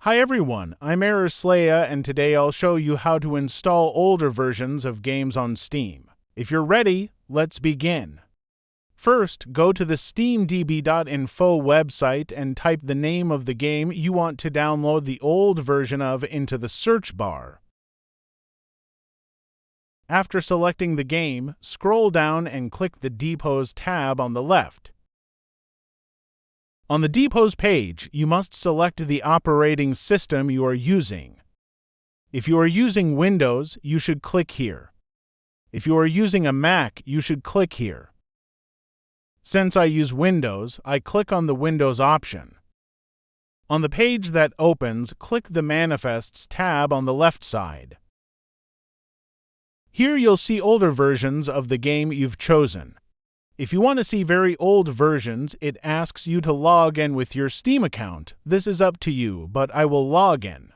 Hi everyone, I'm Slaya, and today I'll show you how to install older versions of games on Steam. If you're ready, let's begin. First, go to the steamdb.info website and type the name of the game you want to download the old version of into the search bar. After selecting the game, scroll down and click the Depots tab on the left. On the Depots page, you must select the operating system you are using. If you are using Windows, you should click here. If you are using a Mac, you should click here. Since I use Windows, I click on the Windows option. On the page that opens, click the Manifests tab on the left side. Here you'll see older versions of the game you've chosen. If you want to see very old versions, it asks you to log in with your Steam account. This is up to you, but I will log in.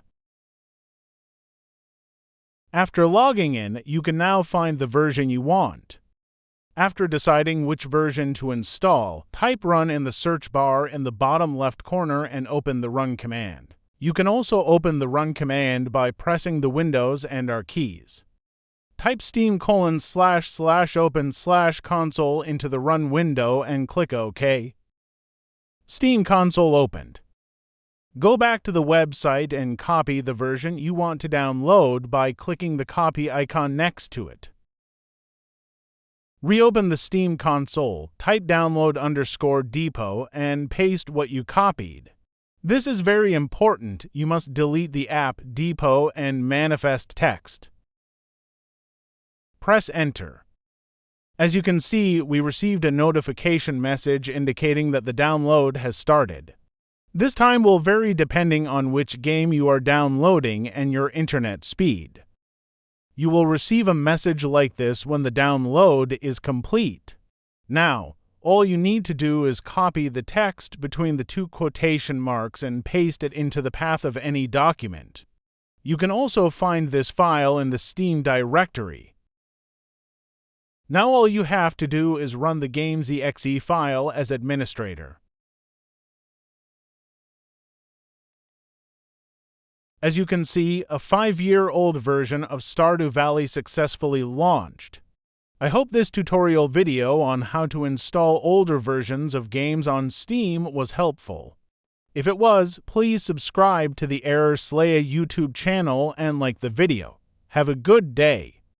After logging in, you can now find the version you want. After deciding which version to install, type Run in the search bar in the bottom left corner and open the Run command. You can also open the Run command by pressing the Windows and R keys. Type steam://open/console into the Run window and click OK. Steam console opened. Go back to the website and copy the version you want to download by clicking the copy icon next to it. Reopen the Steam console, type download_depot and paste what you copied. This is very important. You must delete the app depot and manifest text. Press Enter. As you can see, we received a notification message indicating that the download has started. This time will vary depending on which game you are downloading and your internet speed. You will receive a message like this when the download is complete. Now, all you need to do is copy the text between the two quotation marks and paste it into the path of any document. You can also find this file in the Steam directory. Now all you have to do is run the games.exe file as administrator. As you can see, a 5-year-old version of Stardew Valley successfully launched. I hope this tutorial video on how to install older versions of games on Steam was helpful. If it was, please subscribe to the Slaya YouTube channel and like the video. Have a good day.